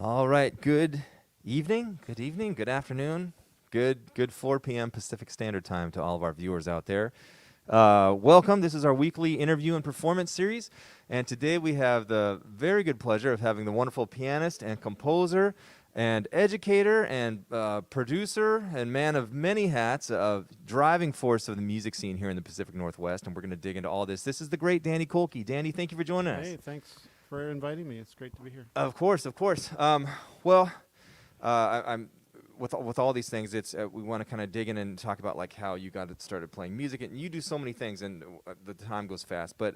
All right. Good evening. Good afternoon. Good 4 p.m. Pacific Standard Time to all of our viewers out there. Welcome. This is our weekly interview and performance series. And today we have the very good pleasure of having the wonderful pianist and composer and educator and producer and man of many hats, a driving force of the music scene here in the Pacific Northwest. And we're going to dig into all this. This is the great Danny Kolke. Danny, thank you for joining us. Hey, thanks for inviting me. It's great to be here. Of course. I'm with all these things. It's we want to kind of dig in and talk about like how you got started playing music, and you do so many things, and the time goes fast. But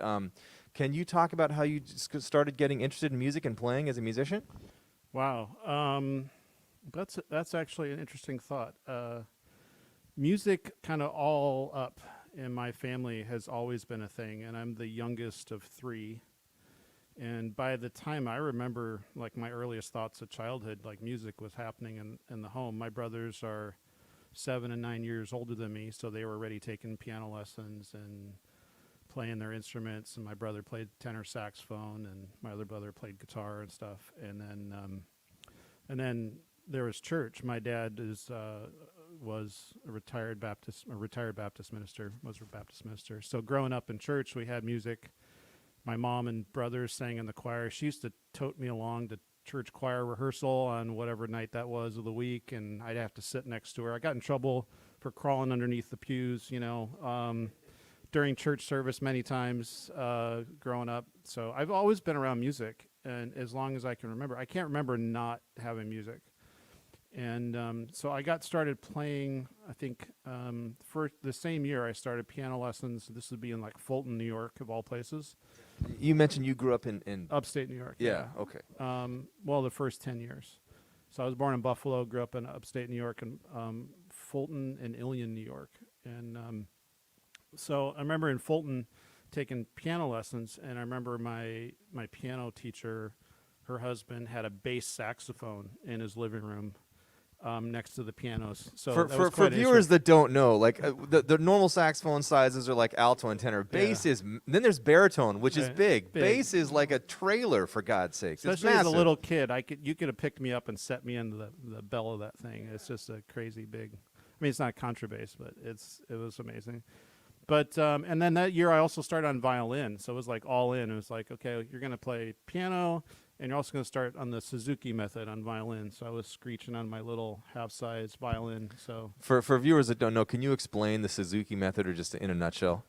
can you talk about how you started getting interested in music and playing as a musician? Wow, that's actually an interesting thought. Music, kind of all up in my family, has always been a thing, and I'm the youngest of three. And by the time I remember, like, my earliest thoughts of childhood, like, music was happening in the home. My brothers are 7 and 9 years older than me, so they were already taking piano lessons and playing their instruments. And my brother played tenor saxophone, and my other brother played guitar and stuff. And then there was church. My dad was a retired Baptist minister. So growing up in church, we had music. My mom and brothers sang in the choir. She used to tote me along to church choir rehearsal on whatever night that was of the week, and I'd have to sit next to her. I got in trouble for crawling underneath the pews, during church service many times growing up. So I've always been around music, and as long as I can remember. I can't remember not having music. And so I got started playing, I think, for the same year I started piano lessons. This would be in, like, Fulton, New York, of all places. You mentioned you grew up in Upstate New York. Yeah. Okay. Well, the first 10 years. So I was born in Buffalo, grew up in upstate New York, and Fulton and Ilion, New York. And so I remember in Fulton taking piano lessons, and I remember my piano teacher, her husband, had a bass saxophone in his living room next to the pianos. So for viewers that don't know, like the normal saxophone sizes are like alto and tenor. Bass is then there's baritone, which is big. Bass is like a trailer, for God's sakes. Especially it's as a massive. little kid, you could have picked me up and set me into the bell of that thing. It's just a crazy big. I mean, it's not contrabass, but it was amazing. But and then that year I also started on violin, so it was like all in. It was like, okay, you're gonna play piano, and you're also going to start on the Suzuki method on violin. So I was screeching on my little half-size violin. So for viewers that don't know, can you explain the Suzuki method, or just in a nutshell?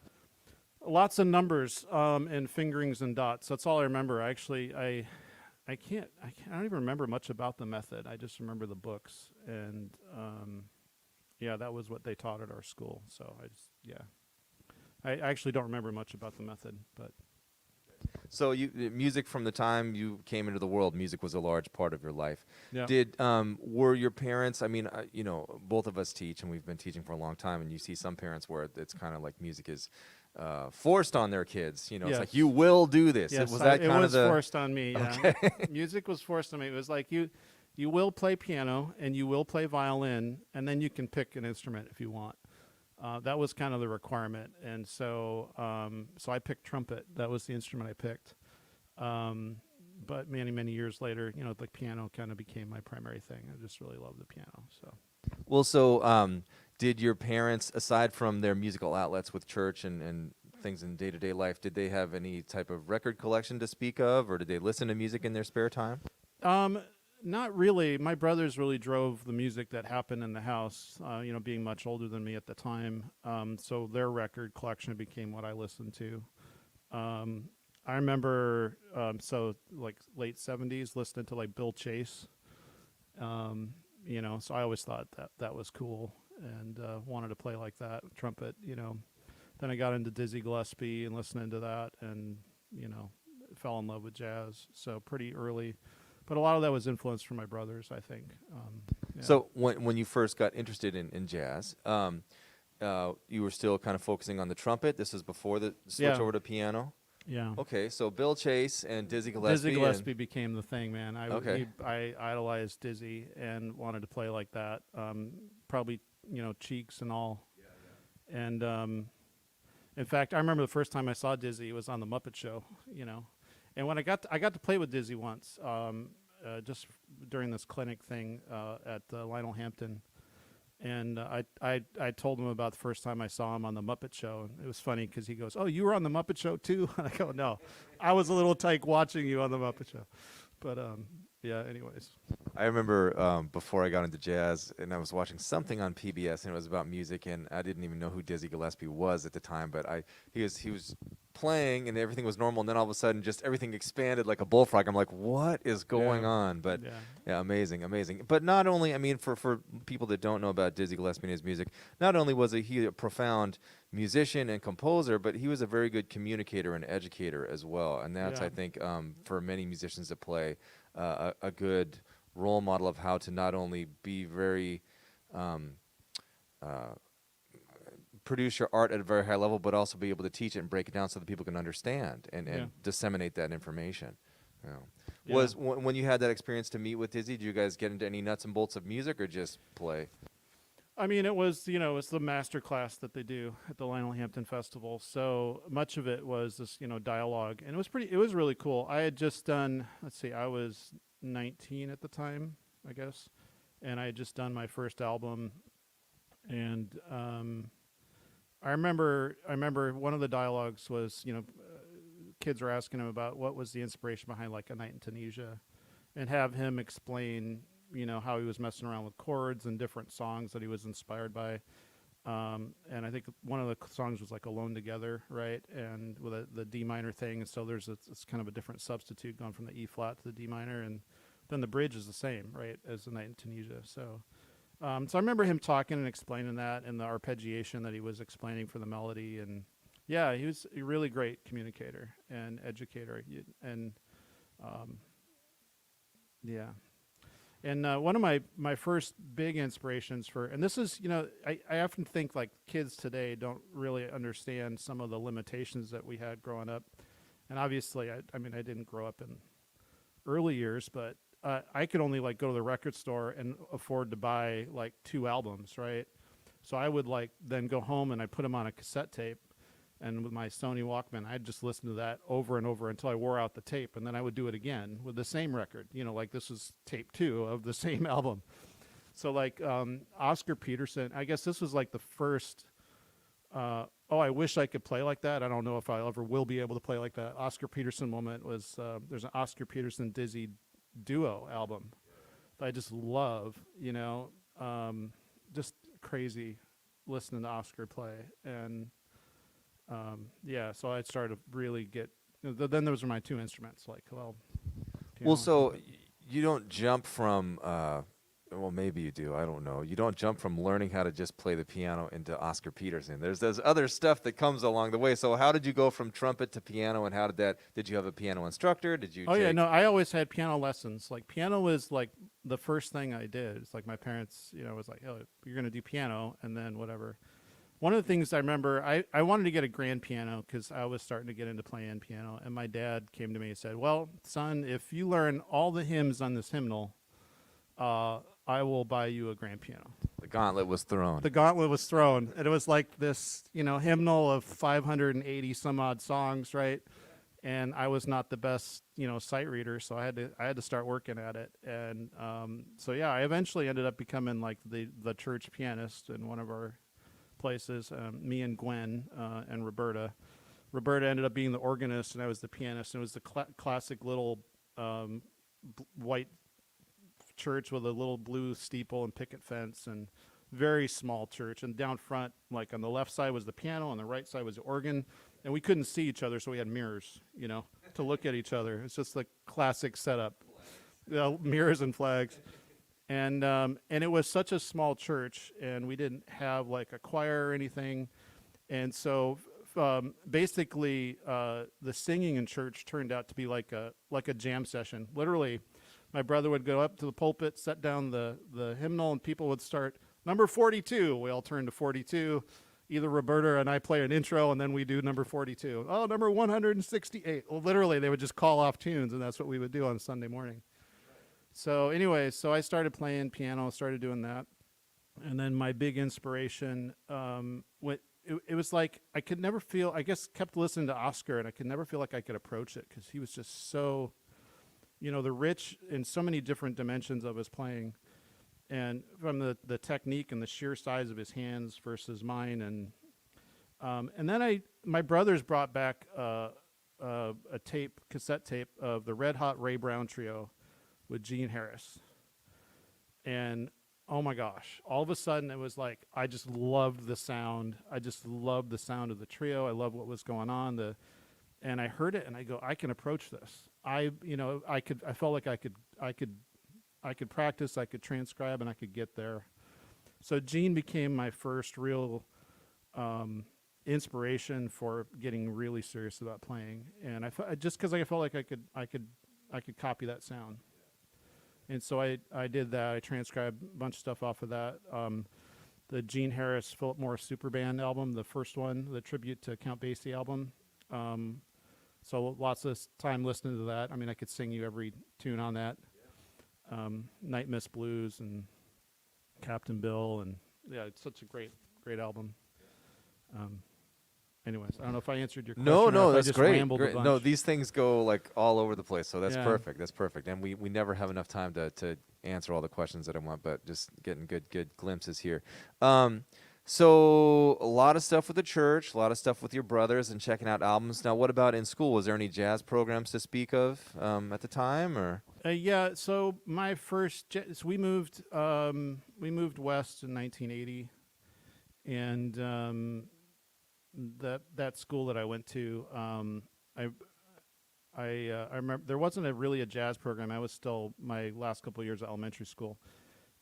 Lots of numbers and fingerings and dots. That's all I remember. Actually, I don't even remember much about the method. I just remember the books, and that was what they taught at our school. So I actually don't remember much about the method, but. So music, from the time you came into the world, music was a large part of your life. Yeah. Were your parents, I mean, both of us teach, and we've been teaching for a long time, and you see some parents where it's kind of like music is forced on their kids. Yes. It's like, you will do this. Yes, It was forced on me. Yeah. Okay. Music was forced on me. It was like, you will play piano and you will play violin, and then you can pick an instrument if you want. That was kind of the requirement, and so I picked trumpet. That was the instrument I picked. But many years later, the piano kind of became my primary thing. I just really love the piano. So did your parents, aside from their musical outlets with church and things in day-to-day life, did they have any type of record collection to speak of, or did they listen to music in their spare time? Not really. My brothers really drove the music that happened in the house, being much older than me at the time. So their record collection became what I listened to. I remember, like late 70s, listening to like Bill Chase. So I always thought that was cool, and wanted to play like that, trumpet, Then I got into Dizzy Gillespie and listening to that, and, fell in love with jazz. So pretty early. But a lot of that was influenced from my brothers, I think. So when you first got interested in jazz, you were still kind of focusing on the trumpet. This was before the switch over to piano? Yeah. Okay, so Bill Chase and Dizzy Gillespie. Dizzy Gillespie became the thing, man. Okay. I idolized Dizzy and wanted to play like that. Probably, cheeks and all. Yeah. And in fact, I remember the first time I saw Dizzy, it was on the Muppet Show, And when I got to play with Dizzy once, just during this clinic thing at Lionel Hampton. And I told him about the first time I saw him on the Muppet Show. And it was funny because he goes, "Oh, you were on the Muppet Show too?" And I go, "No, I was a little tyke watching you on the Muppet Show." But yeah. Anyways, I remember before I got into jazz, and I was watching something on PBS, and it was about music, and I didn't even know who Dizzy Gillespie was at the time, but he was playing, and everything was normal, and then all of a sudden, just everything expanded like a bullfrog. I'm like, what is going on? But yeah, amazing. But not only, I mean, for people that don't know about Dizzy Gillespie and his music, not only was he a profound musician and composer, but he was a very good communicator and educator as well, and that's, I think, for many musicians that play, a good role model of how to not only be very produce your art at a very high level, but also be able to teach it and break it down so that people can understand and disseminate that information. You know. Was when you had that experience to meet with Dizzy, did you guys get into any nuts and bolts of music or just play? I mean, it was it's the master class that they do at the Lionel Hampton Festival. So much of it was this dialogue, and it was really cool. I had just done, let's see, I was 19 at the time, I guess, and I had just done my first album, and I remember one of the dialogues was, kids were asking him about what was the inspiration behind like A Night in Tunisia, and have him explain, how he was messing around with chords and different songs that he was inspired by. And I think one of the songs was like Alone Together, right? And with the D minor thing. And so it's kind of a different substitute going from the E flat to the D minor. And then the bridge is the same, right, as A Night in Tunisia. So I remember him talking and explaining that, and the arpeggiation that he was explaining for the melody. And yeah, he was a really great communicator and educator. And yeah. And one of my first big inspirations and this is, I often think like kids today don't really understand some of the limitations that we had growing up. And obviously, I mean, I didn't grow up in early years, but I could only like go to the record store and afford to buy like 2 albums, right? So I would like then go home and I put them on a cassette tape. And with my Sony Walkman, I'd just listen to that over and over until I wore out the tape. And then I would do it again with the same record, like this was tape 2 of the same album. So like Oscar Peterson, I guess this was like the first, I wish I could play like that. I don't know if I ever will be able to play like that. Oscar Peterson moment was, there's an Oscar Peterson Dizzy duo album that I just love, just crazy listening to Oscar play. And so I started to really get. Then those were my 2 instruments. Like, piano. Well, so you don't jump from. Well, maybe you do. I don't know. You don't jump from learning how to just play the piano into Oscar Peterson. There's other stuff that comes along the way. So how did you go from trumpet to piano, and how did that? Did you have a piano instructor? Did you? Yeah, no. I always had piano lessons. Like piano was like the first thing I did. It's like my parents, was like, "Oh, you're gonna do piano, and then whatever." One of the things I remember, I wanted to get a grand piano because I was starting to get into playing piano. And my dad came to me and said, "Well, son, if you learn all the hymns on this hymnal, I will buy you a grand piano." The gauntlet was thrown. The gauntlet was thrown. And it was like this, hymnal of 580 some odd songs, right? And I was not the best, sight reader, so I had to start working at it. And I eventually ended up becoming like the church pianist in one of our places, me and Gwen and Roberta. Roberta ended up being the organist, and I was the pianist. And it was the classic little white church with a little blue steeple and picket fence, and very small church. And down front, like on the left side was the piano, on the right side was the organ, and we couldn't see each other, so we had mirrors, to look at each other. It's just the classic setup, mirrors and flags. And it was such a small church, and we didn't have like a choir or anything. And so basically the singing in church turned out to be like a jam session. Literally, my brother would go up to the pulpit, set down the hymnal, and people would start number 42. We all turn to 42. Either Roberta and I play an intro, and then we do number 42. Oh, number 168. Well, literally, they would just call off tunes, and that's what we would do on Sunday morning. So anyway, I started playing piano, started doing that. And then my big inspiration, it was like I could never kept listening to Oscar, and I could never feel like I could approach it because he was just so, the rich in so many different dimensions of his playing, and from the technique and the sheer size of his hands versus mine, and then my brothers brought back a cassette tape of the Red Hot Ray Brown Trio with Gene Harris, and oh my gosh, all of a sudden it was like I just loved the sound. I just loved the sound of the trio. I loved what was going on. And I heard it and I go, I can approach this. I felt like I could practice, I could transcribe, and I could get there. So Gene became my first real inspiration for getting really serious about playing. And just because I felt like I could copy that sound. And so I did that. I transcribed a bunch of stuff off of that. The Gene Harris Philip Morris Super Band album, the first one, the tribute to Count Basie album. So lots of time listening to that. I mean, I could sing you every tune on that. Night Miss Blues and Captain Bill, and yeah, it's such a great album. Anyways, I don't know if I answered your question. No, or if that's I just great. rambled a Great. bunch. No, these things go like all over the place, so that's Yeah. perfect. That's perfect. And we never have enough time to answer all the questions that I want, but just getting good glimpses here. So a lot of stuff with the church, a lot of stuff with your brothers, and checking out albums. Now, what about in school? Was there any jazz programs to speak of at the time, or? Yeah. So my first, so we moved west in 1980, and that school that I went to, I remember there wasn't really a jazz program. I was still my last couple of years of elementary school,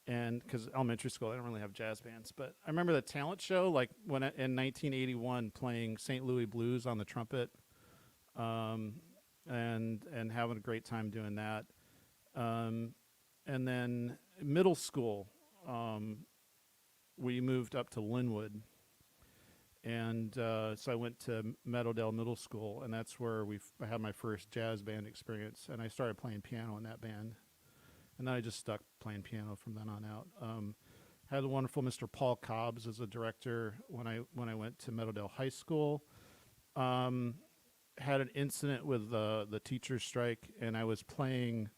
and because elementary school I didn't really have jazz bands. But I remember the talent show, like when in 1981, playing St. Louis blues on the trumpet, and having a great time doing that. And then middle school, we moved up to Linwood. And so I went to Meadowdale Middle School, and that's where I had my first jazz band experience. And I started playing piano in that band, and then I just stuck playing piano from then on out. Had the wonderful Mr. Paul Cobbs as a director when I went to Meadowdale High School. Had an incident with the teachers' strike, and I was playing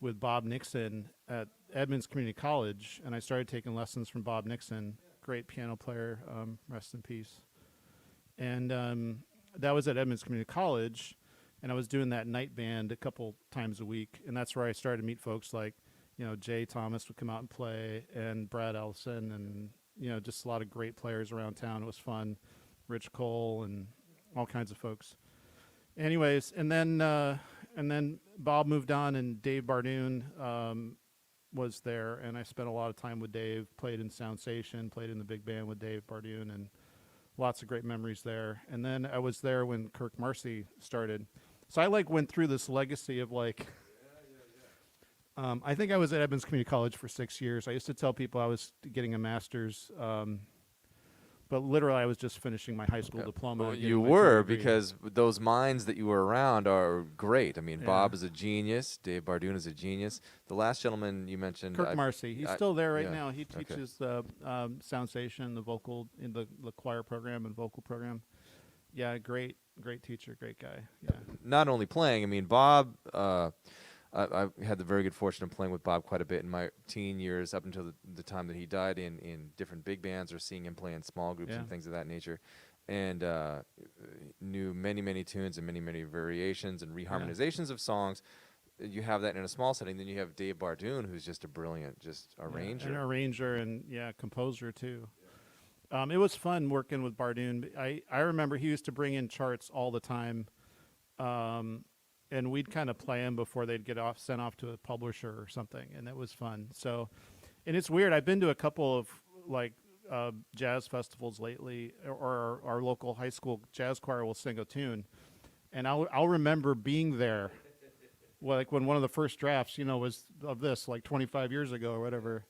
with Bob Nixon at Edmonds Community College, and I started taking lessons from Bob Nixon. Great piano player, rest in peace. And that was at Edmonds Community College, and I was doing that night band a couple times a week, and that's where I started to meet folks like, Jay Thomas would come out and play, and Brad Ellison, and just a lot of great players around town. It was fun. Rich Cole and all kinds of folks. Anyways, and then Bob moved on, and Dave Bardoon was there, and I spent a lot of time with Dave, played in Sound Station, played in the big band with Dave Bardoon, and lots of great memories there. And then I was there when Kirk Marcy started. So I went through this legacy of I think I was at Edmonds Community College for 6 years. I used to tell people I was getting a master's, but literally I was just finishing my high school diploma. Well, and getting you my were, degree. because those minds that you were around are great. I mean, Yeah. Bob is a genius. Dave Bardoon is a genius. The last gentleman you mentioned, Kirk Marcy, he's still there right yeah, now. He okay. teaches the Sound Station, the vocal in the choir program and vocal program. Yeah, great teacher, great guy. Yeah. not only playing. I mean, Bob. I had the very good fortune of playing with Bob quite a bit in my teen years, up until the time that he died, in different big bands, or seeing him play in small groups Yeah. and things of that nature, and knew many tunes and many variations and reharmonizations of songs. You have that in a small setting. Then you have Dave Bardoon, who's just a brilliant arranger. An arranger and composer too. It was fun working with Bardoon. I remember he used to bring in charts all the time, and we'd kind of play them before they'd get sent off to a publisher or something, and it was fun. So, and it's weird. I've been to a couple of jazz festivals lately, or our local high school jazz choir will sing a tune, and I'll remember being there, like when one of the first drafts, was of this, like 25 years ago or whatever.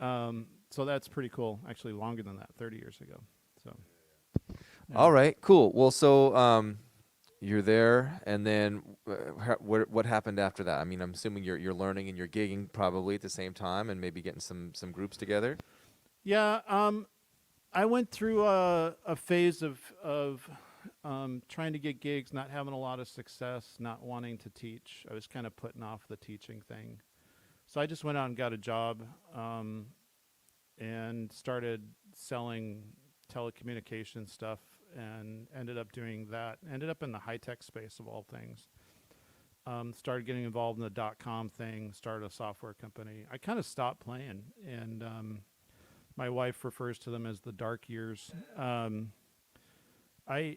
So that's pretty cool. Actually, longer than that, 30 years ago. So. Yeah. All right, cool. Well, so you're there, and then what happened after that? I mean, I'm assuming you're learning and you're gigging probably at the same time, and maybe getting some groups together. Yeah, I went through a phase of trying to get gigs, not having a lot of success, not wanting to teach. I was kind of putting off the teaching thing. So I just went out and got a job and started selling telecommunication stuff and ended up doing that. Ended up in the high-tech space of all things. Started getting involved in the .com thing, started a software company. I kind of stopped playing, and my wife refers to them as the dark years. I'd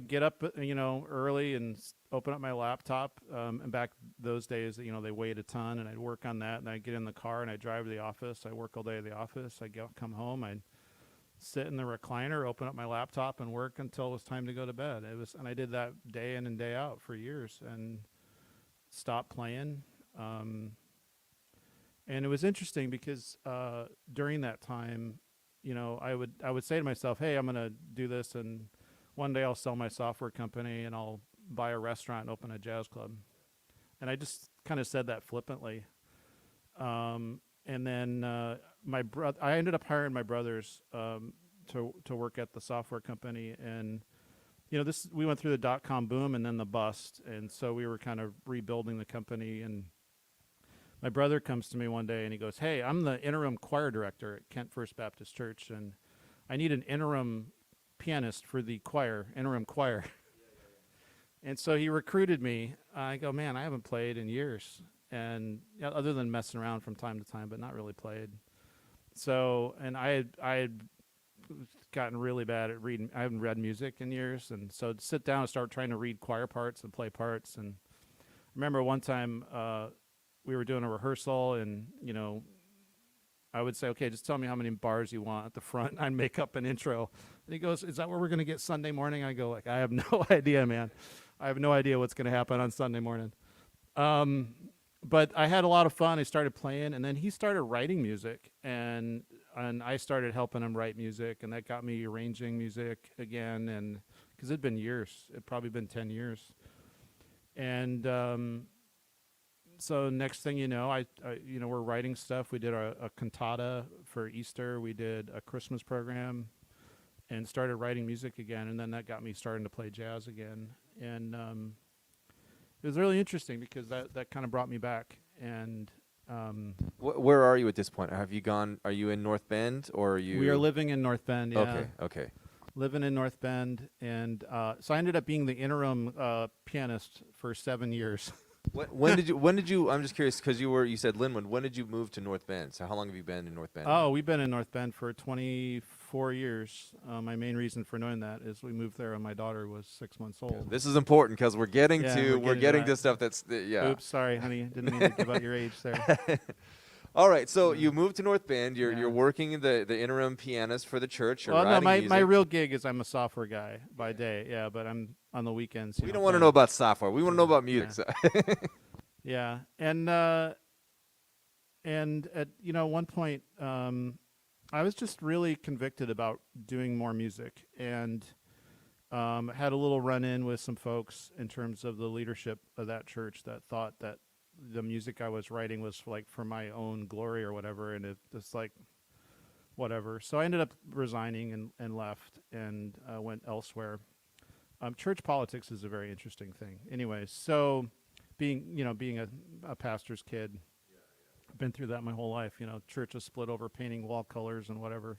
get up, early and open up my laptop. And back those days, they weighed a ton, and I'd work on that. And I'd get in the car and I'd drive to the office. I'd work all day at the office. I'd come home. I'd sit in the recliner, open up my laptop, and work until it was time to go to bed. And I did that day in and day out for years, and stopped playing. And it was interesting because during that time, I would say to myself, hey, I'm going to do this, and one day I'll sell my software company and I'll buy a restaurant and open a jazz club. And I just kind of said that flippantly. And then I ended up hiring my brothers to work at the software company. And, we went through the .com boom and then the bust. And so we were kind of rebuilding the company. And my brother comes to me one day and he goes, hey, I'm the interim choir director at Kent First Baptist Church, and I need an interim pianist for the interim choir. And so he recruited me. I go, man, I haven't played in years, and other than messing around from time to time, but not really played. So, and I had gotten really bad at reading. I haven't read music in years, and so to sit down and start trying to read choir parts and play parts. And I remember one time we were doing a rehearsal, and I would say, okay, just tell me how many bars you want at the front. I'd make up an intro. And he goes, is that where we're going to get Sunday morning? I go, I have no idea, man. I have no idea what's going to happen on Sunday morning. But I had a lot of fun. I started playing, and then he started writing music, and I started helping him write music, and that got me arranging music again, and because it'd been years. It'd probably been 10 years. And so next thing you know, we're writing stuff. We did a cantata for Easter. We did a Christmas program, and started writing music again. And then that got me starting to play jazz again. And it was really interesting because that kind of brought me back. And where are you at this point? Have you gone? Are you in North Bend, or are you? We are living in North Bend. Yeah. Okay. Living in North Bend, and so I ended up being the interim pianist for 7 years. When did you? I'm just curious because you said Linwood. When did you move to North Bend? So how long have you been in North Bend? Oh, we've been in North Bend for 24 years. My main reason for knowing that is we moved there when my daughter was 6 months old. This is important because we're getting to stuff that's Oops, sorry, honey, didn't mean to give out your age there. All right, so you moved to North Bend. You're working the interim pianist for the church. Well, no, my real gig is I'm a software guy by day. Yeah, but I'm on the weekends. We don't want to know about software. We want to know about music. Yeah, so. Yeah. And at one point, I was just really convicted about doing more music, and had a little run-in with some folks in terms of the leadership of that church that thought that the music I was writing was for my own glory or whatever, and it's like whatever. So I ended up resigning and left and went elsewhere. Church politics is a very interesting thing. Anyways, so being a pastor's kid, I've been through that my whole life. Churches split over painting wall colors and whatever.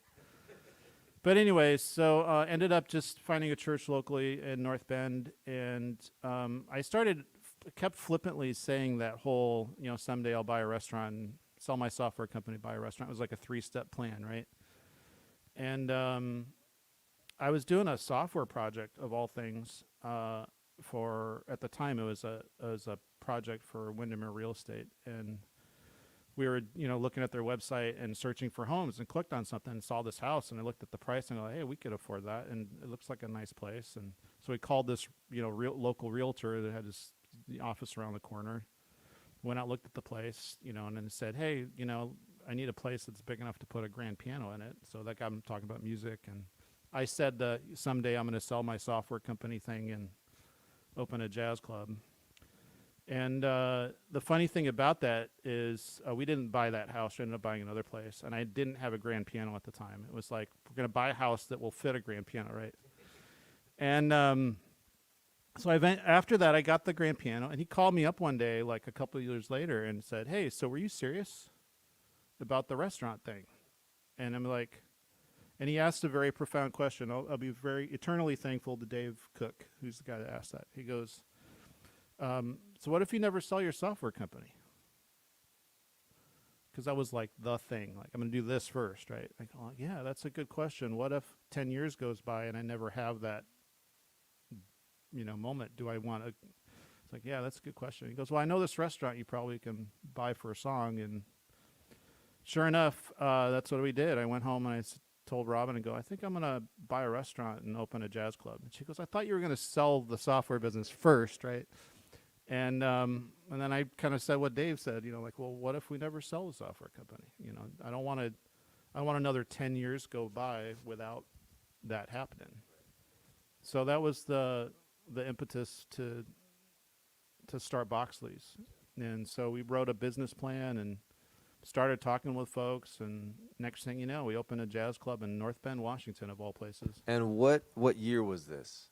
But anyways, so ended up just finding a church locally in North Bend, and I kept flippantly saying that whole, someday I'll buy a restaurant and sell my software company, buy a restaurant. It was like a 3-step plan, right? And I was doing a software project of all things at the time it was a project for Windermere Real Estate, and we were looking at their website and searching for homes, and clicked on something and saw this house, and I looked at the price and I go, hey, we could afford that, and it looks like a nice place. And so we called this local realtor that had the office around the corner, went out, looked at the place, and then said, hey, I need a place that's big enough to put a grand piano in it. So that got him talking about music, and I said that someday I'm going to sell my software company thing and open a jazz club. And the funny thing about that is we didn't buy that house. We ended up buying another place, and I didn't have a grand piano at the time. It was like, we're going to buy a house that will fit a grand piano, right? And so after that, I got the grand piano, and he called me up one day, like a couple of years later, and said, "Hey, so were you serious about the restaurant thing?" And I'm like, and he asked a very profound question. I'll be very eternally thankful to Dave Cook, who's the guy that asked that. He goes, "So what if you never sell your software company?" Because that was like the thing. Like, I'm going to do this first, right? Like, oh, yeah, that's a good question. What if 10 years goes by and I never have that, moment? Do I want to? It's like, yeah, that's a good question. He goes, well, I know this restaurant you probably can buy for a song. And sure enough, that's what we did. I went home and I told Robin and go, I think I'm going to buy a restaurant and open a jazz club. And she goes, I thought you were going to sell the software business first, right? And then I kind of said what Dave said, like, well, what if we never sell the software company? I don't want another 10 years go by without that happening. So that was the impetus to start Boxleys. And so we wrote a business plan and started talking with folks, and next thing you know, we opened a jazz club in North Bend, Washington, of all places. And what year was this?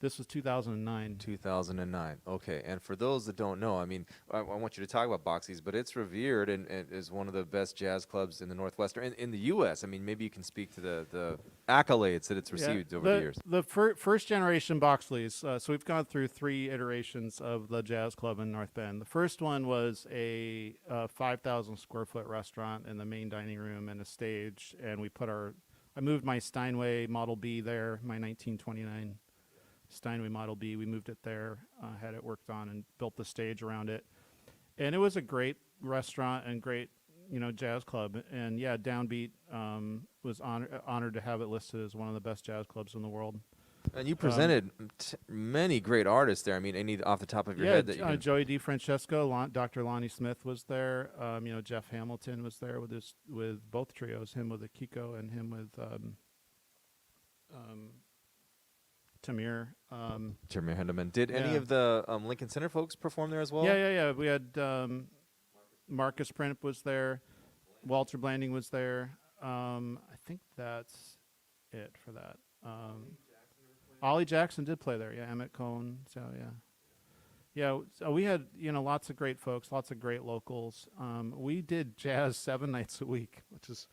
This was 2009. 2009. Okay. And for those that don't know, I mean, I want you to talk about Boxleys, but it's revered and is one of the best jazz clubs in the Northwest or in the U.S. I mean, maybe you can speak to the accolades that it's received over the years. The first generation Boxleys, so we've gone through 3 iterations of the jazz club in North Bend. The first one was a 5,000 square foot restaurant in the main dining room and a stage, and I moved my Steinway Model B there, my 1929 Steinway Model B. We moved it there, had it worked on, and built the stage around it. And it was a great restaurant and great, jazz club. And yeah, Downbeat was honored to have it listed as one of the best jazz clubs in the world. And you presented many great artists there. I mean, any off the top of your head that you can... Joey DeFrancesco, Dr. Lonnie Smith was there. Jeff Hamilton was there with both trios, him with Akiko and him with Tamir. Tamir Hendeman. Did any of the Lincoln Center folks perform there as well? Yeah. We had Marcus Primp was there. Walter Blanding was there. I think that's it for that. Ollie Jackson did play there. Yeah, Emmett Cohn. So so we had lots of great folks, lots of great locals. We did jazz 7 nights a week, which is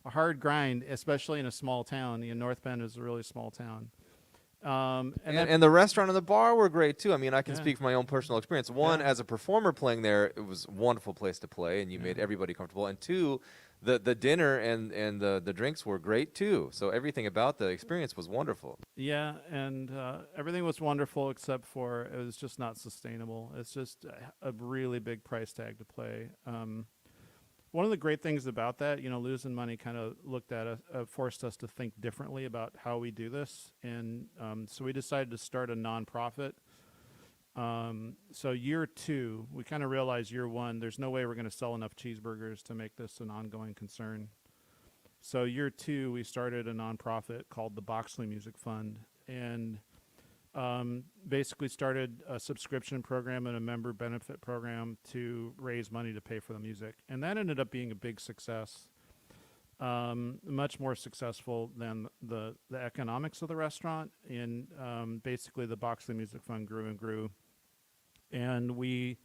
a hard grind, especially in a small town. North Bend is a really small town. And the restaurant and the bar were great too. I mean, I can speak from my own personal experience. One, as a performer playing there, it was a wonderful place to play, and you made everybody comfortable. And two, the dinner and the drinks were great too. So everything about the experience was wonderful. Yeah, and everything was wonderful except for it was just not sustainable. It's just a really big price tag to play. One of the great things about that, losing money kind of forced us to think differently about how we do this. And so we decided to start a nonprofit. So year 2, we kind of realized year 1, there's no way we're going to sell enough cheeseburgers to make this an ongoing concern. So year 2, we started a nonprofit called the Boxley Music Fund. And basically started a subscription program and a member benefit program to raise money to pay for the music. And that ended up being a big success, much more successful than the economics of the restaurant. And basically the Boxley Music Fund grew and grew. And we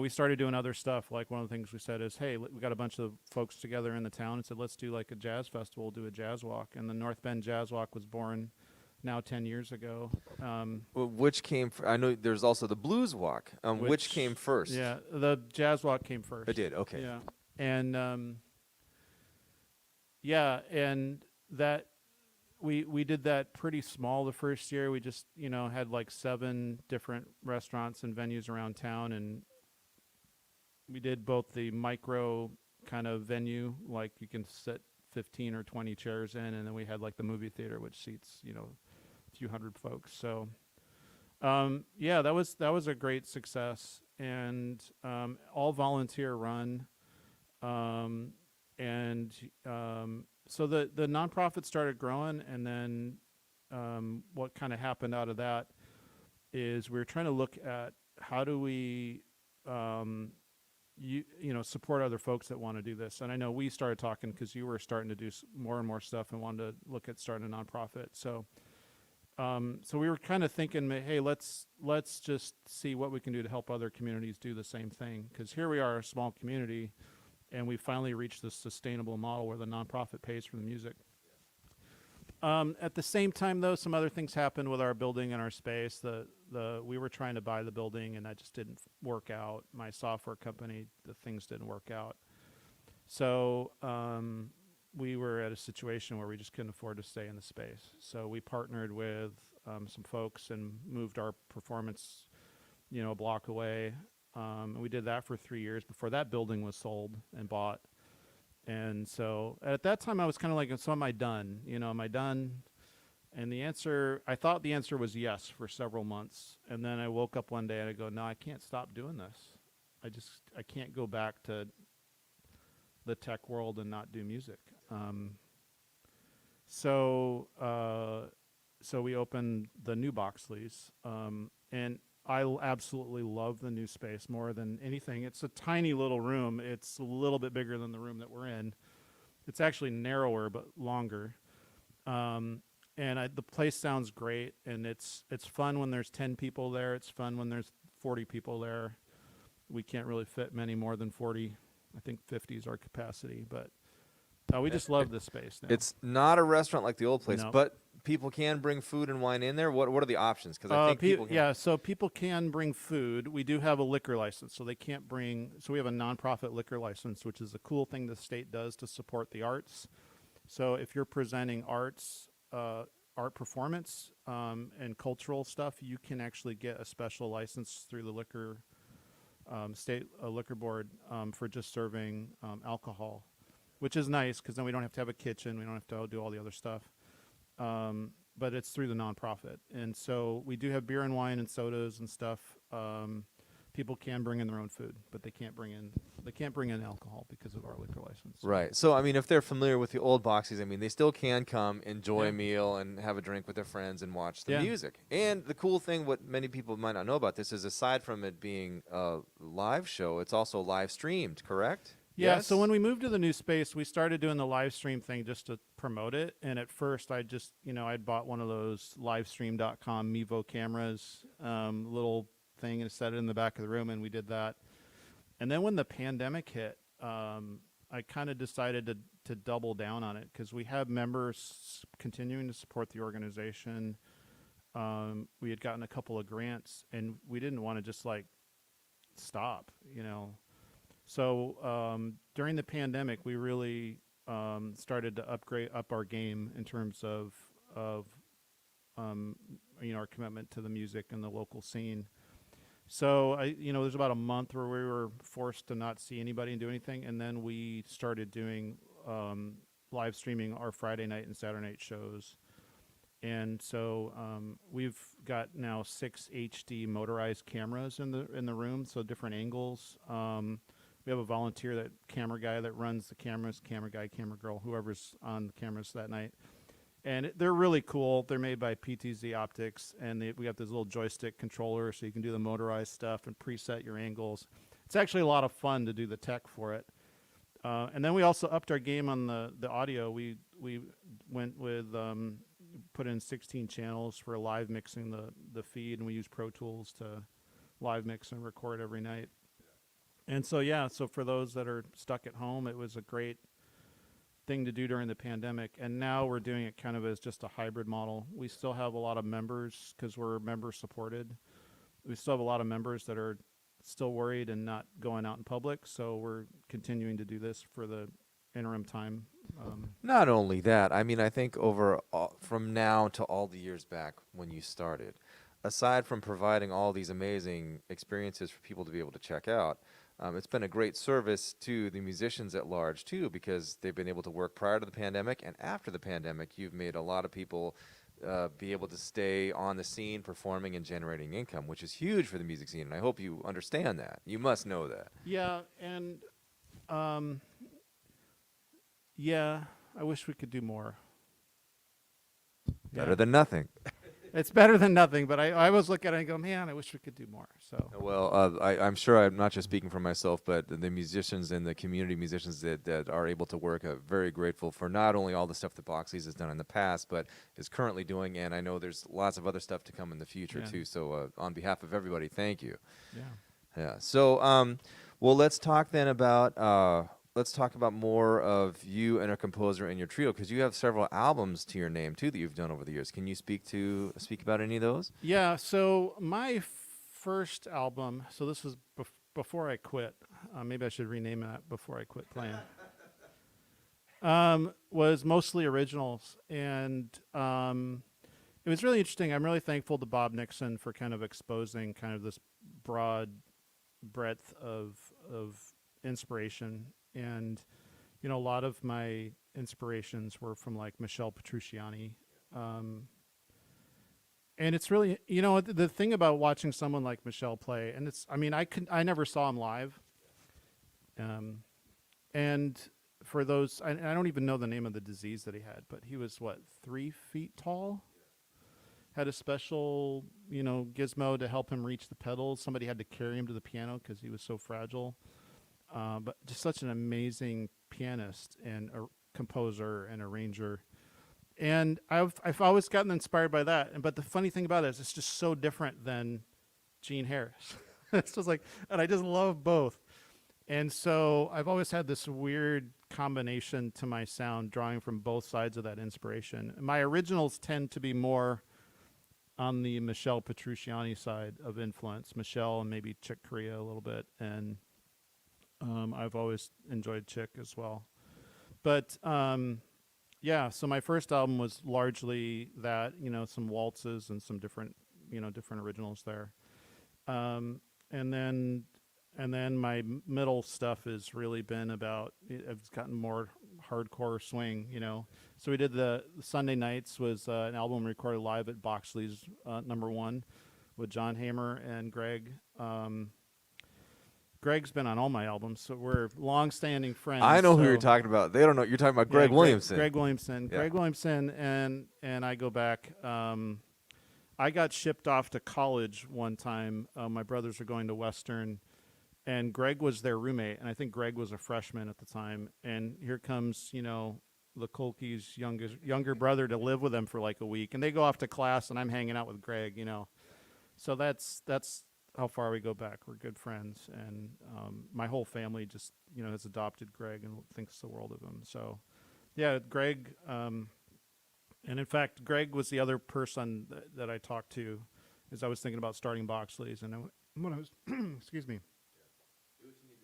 started doing other stuff. Like one of the things we said is, hey, we got a bunch of folks together in the town and said, let's do like a jazz festival, do a jazz walk. And the North Bend Jazz Walk was born now 10 years ago. Which came I know there's also the Blues Walk. Which came first? Yeah, the Jazz Walk came first. It did, okay. Yeah. And and that we did that pretty small the first year. We just, had like 7 different restaurants and venues around town, and we did both the micro kind of venue, like you can sit 15 or 20 chairs in, and then we had like the movie theater, which seats, a few hundred folks. So that was a great success, and all volunteer run. So the nonprofit started growing, and then what kind of happened out of that is we were trying to look at how do we support other folks that want to do this. And I know we started talking because you were starting to do more and more stuff and wanted to look at starting a nonprofit. So So we were kind of thinking, hey, let's just see what we can do to help other communities do the same thing. Because here we are, a small community, and we finally reached this sustainable model where the nonprofit pays for the music. At the same time, though, some other things happened with our building and our space. We were trying to buy the building, and that just didn't work out. My software company, the things didn't work out. So we were at a situation where we just couldn't afford to stay in the space. So we partnered with some folks and moved our performance, a block away. And we did that for 3 years before that building was sold and bought. And so at that time I was kind of like, so am I done? Am I done? And I thought the answer was yes for several months. And then I woke up one day and I go, no, I can't stop doing this. I can't go back to the tech world and not do music. So we opened the new Boxleys, and I absolutely love the new space more than anything. It's a tiny little room. It's a little bit bigger than the room that we're in. It's actually narrower but longer. And the place sounds great, and it's fun when there's 10 people there. It's fun when there's 40 people there. We can't really fit many more than 40. I think 50 is our capacity, but we just love this space now. It's not a restaurant like the old place, No. but people can bring food and wine in there. What are the options? Because I think people can. So people can bring food. We do have a liquor license, so they can't bring. So we have a nonprofit liquor license, which is a cool thing the state does to support the arts. So if you're presenting art performance, and cultural stuff, you can actually get a special license through the liquor state liquor board for just serving alcohol, which is nice because then we don't have to have a kitchen. We don't have to do all the other stuff. But it's through the nonprofit. And so we do have beer and wine and sodas and stuff. People can bring in their own food, but they can't bring in alcohol because of our liquor license. Right. So, if they're familiar with the old Boxleys, they still can come, enjoy a meal, and have a drink with their friends and watch the music. And the cool thing, what many people might not know about this, is aside from it being a live show, it's also live streamed, correct? Yeah, Yes? so when we moved to the new space, we started doing the live stream thing just to promote it. And at first, I just, I'd bought one of those livestream.com Mevo cameras, little thing, and set it in the back of the room, and we did that. And then when the pandemic hit, I kind of decided to double down on it because we have members continuing to support the organization. We had gotten a couple of grants, and we didn't want to just stop, So during the pandemic, we really started to up our game in terms of our commitment to the music and the local scene. So there's about a month where we were forced to not see anybody and do anything, and then we started doing live streaming our Friday night and Saturday night shows. And so we've got now 6 HD motorized cameras in the room, so different angles. We have a volunteer, camera guy that runs the cameras, camera guy, camera girl, whoever's on the cameras that night. And they're really cool. They're made by PTZ Optics, and we got this little joystick controller so you can do the motorized stuff and preset your angles. It's actually a lot of fun to do the tech for it. And then we also upped our game on the audio. We went with, put in 16 channels for live mixing the feed, and we use Pro Tools to live mix and record every night. And so, so for those that are stuck at home, it was a great thing to do during the pandemic. And now we're doing it kind of as just a hybrid model. We still have a lot of members because we're member supported. We still have a lot of members that are still worried and not going out in public. So we're continuing to do this for the interim time. Not only that, I think from now to all the years back when you started, aside from providing all these amazing experiences for people to be able to check out, it's been a great service to the musicians at large, too, because they've been able to work prior to the pandemic, and after the pandemic, you've made a lot of people be able to stay on the scene, performing and generating income, which is huge for the music scene, and I hope you understand that. You must know that. Yeah, and I wish we could do more. Better than nothing. It's better than nothing, but I always look at it and go, man, I wish we could do more. So Well, I'm sure I'm not just speaking for myself, but the musicians and the community musicians that are able to work are very grateful for not only all the stuff that Boxleys has done in the past, but is currently doing, and I know there's lots of other stuff to come in the future Yeah. too. So on behalf of everybody, thank you. yeah. Yeah. So, well, let's talk then about more of you and a composer and your trio, because you have several albums to your name too that you've done over the years. Can you speak about any of those? Yeah, so my first album, so this was before I quit. Maybe I should rename that before I quit playing. Was mostly originals, and it was really interesting. I'm really thankful to Bob Nixon for kind of exposing kind of this broad breadth of inspiration. And a lot of my inspirations were from like Michel Petrucciani. And it's really, the thing about watching someone like Michel play, and I never saw him live. And for those, I don't even know the name of the disease that he had, but he was 3 feet tall? Had a special, gizmo to help him reach the pedals. Somebody had to carry him to the piano because he was so fragile. But just such an amazing pianist and a composer and arranger. And I've always gotten inspired by that. But the funny thing about it is it's just so different than Gene Harris. It's just and I just love both. And so I've always had this weird combination to my sound, drawing from both sides of that inspiration. My originals tend to be more on the Michel Petrucciani side of influence. Michel and maybe Chick Corea a little bit. And I've always enjoyed Chick as well. But yeah, so my first album was largely that, some waltzes and some different originals there. And then my middle stuff has really been about, I've gotten more hardcore swing, So we did the Sunday Nights was an album recorded live at Boxleys #1 with John Hamer and Greg. Greg's been on all my albums, so we're long-standing friends. I know who you're talking about. They don't know. You're talking about Greg Williamson. Greg Williamson. Yeah. Greg Williamson and I go back. I got shipped off to college one time. My brothers were going to Western, and Greg was their roommate, and I think Greg was a freshman at the time. And here comes, the Kolke's younger brother to live with them for like a week, and they go off to class, and I'm hanging out with Greg, So that's how far we go back. We're good friends, and my whole family just has adopted Greg and thinks the world of him. So yeah, Greg, and in fact Greg was the other person that I talked to as I was thinking about starting Boxleys. And when I was excuse me, do what you need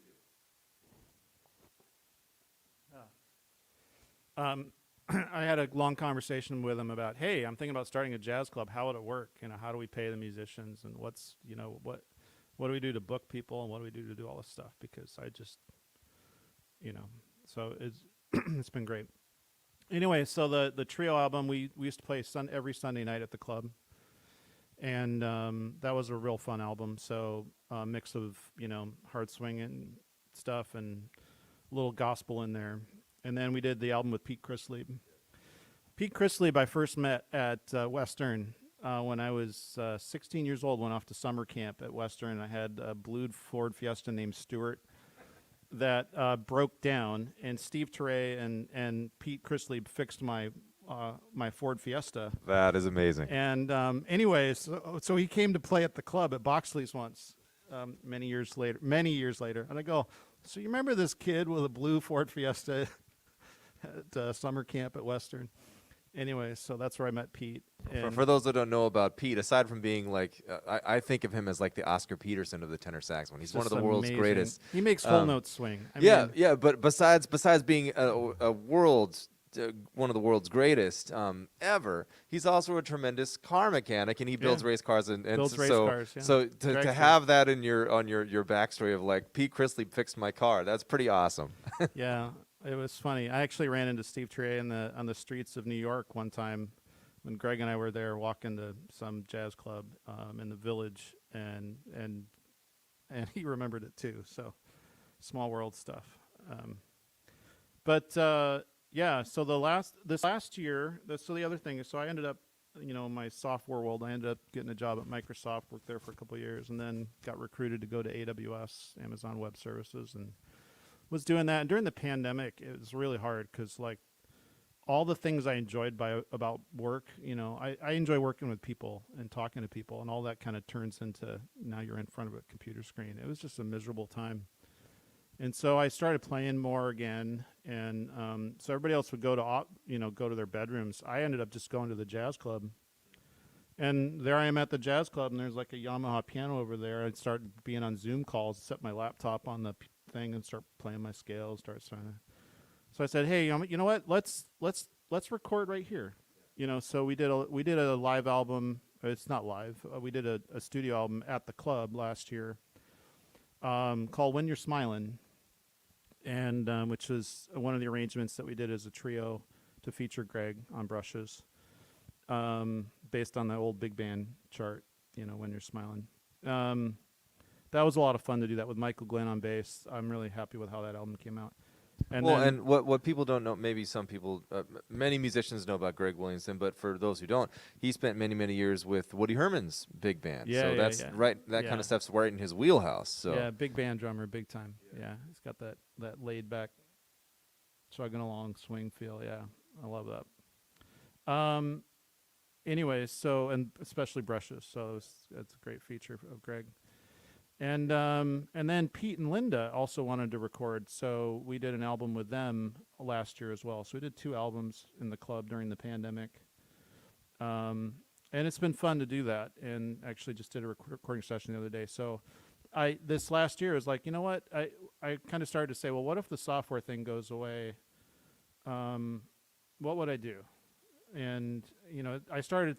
to do. I had a long conversation with him about, hey, I'm thinking about starting a jazz club. How would it work? How do we pay the musicians, and what's, what do we do to book people, and what do we do to do all this stuff? Because I just, so it's it's been great. Anyway, so the trio album, we used to play every Sunday night at the club, and that was a real fun album. So a mix of hard swinging stuff and a little gospel in there. And then we did the album with Pete Chrisley. Pete Chrisley I first met at Western when I was 16 years old. Went off to summer camp at Western. I had a blue Ford Fiesta named Stuart that broke down, and Steve Teray and Pete Chrisley fixed my Ford Fiesta. That is amazing. And anyways, so he came to play at the club at Boxleys once, many years later. And I go, so you remember this kid with a blue Ford Fiesta at summer camp at Western? Anyway, so that's where I met Pete. For those that don't know about Pete, aside from being I think of him as like the Oscar Peterson of the tenor saxophone. He's one of the world's greatest. He makes whole notes swing. Yeah. But besides being a one of the world's greatest ever, he's also a tremendous car mechanic, and he builds race cars. And builds race so, cars, yeah. So to have that in your backstory of like Pete Chrisley fixed my car, that's pretty awesome. Yeah. It was funny. I actually ran into Steve Teray on the streets of New York one time when Greg and I were there walking to some jazz club in the Village, and he remembered it too. So small world stuff. Yeah. So this last year. So the other thing is, so I ended up my software world, I ended up getting a job at Microsoft, worked there for a couple of years, and then got recruited to go to AWS, Amazon Web Services, and was doing that. And during the pandemic, it was really hard because like all the things I enjoyed about work, I enjoy working with people and talking to people, and all that kind of turns into now you're in front of a computer screen. It was just a miserable time. And so I started playing more again, and so everybody else would go to their bedrooms. I ended up just going to the jazz club, and there I am at the jazz club, and there's like a Yamaha piano over there. I'd start being on Zoom calls, set my laptop on the thing, and start playing my scales. So I said, hey, you know what? Let's record right here. So we did a live album. It's not live. We did a studio album at the club last year called "When You're Smiling." And which was one of the arrangements that we did as a trio to feature Greg on brushes, based on the old big band chart, When You're Smiling. That was a lot of fun to do that with Michael Glenn on bass. I'm really happy with how that album came out. And what people don't know, maybe some people, many musicians know about Greg Williamson, but for those who don't, he spent many years with Woody Herman's big band. Yeah, so that's right. That kind of stuff's right in his wheelhouse. So yeah, big band drummer, big time. Yeah, he's got that laid back, chugging along swing feel. Yeah, I love that. Anyways, so and especially brushes. So that's a great feature of Greg. And then Pete and Linda also wanted to record, so we did an album with them last year as well. So we did 2 albums in the club during the pandemic, and it's been fun to do that. And actually, just did a recording session the other day. So this last year is like, you know what? I kind of started to say, well, what if the software thing goes away? What would I do? And I started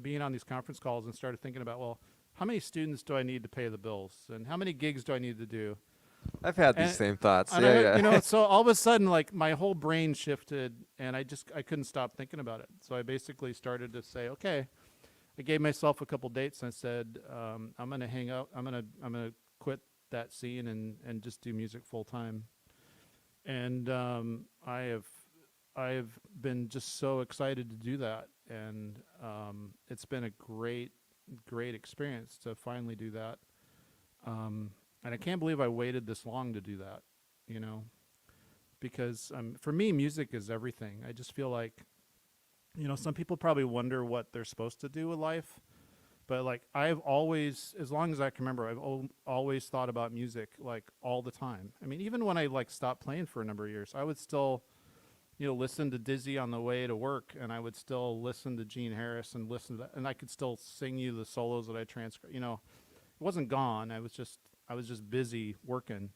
being on these conference calls and started thinking about, well, how many students do I need to pay the bills, and how many gigs do I need to do? I've had these same thoughts. So all of a sudden, like my whole brain shifted, and I couldn't stop thinking about it. So I basically started to say, okay, I gave myself a couple dates, and I said, I'm gonna hang out. I'm gonna quit that scene and just do music full time. And I have been just so excited to do that, and it's been a great experience to finally do that. And I can't believe I waited this long to do that, because for me, music is everything. I just feel like, some people probably wonder what they're supposed to do with life, but like I've always, as long as I can remember, I've always thought about music like all the time. I mean, even when I like stopped playing for a number of years, I would still listen to Dizzy on the way to work, and I would still listen to Gene Harris and listen to that, and I could still sing you the solos that I transcribed. It wasn't gone. I was just busy working,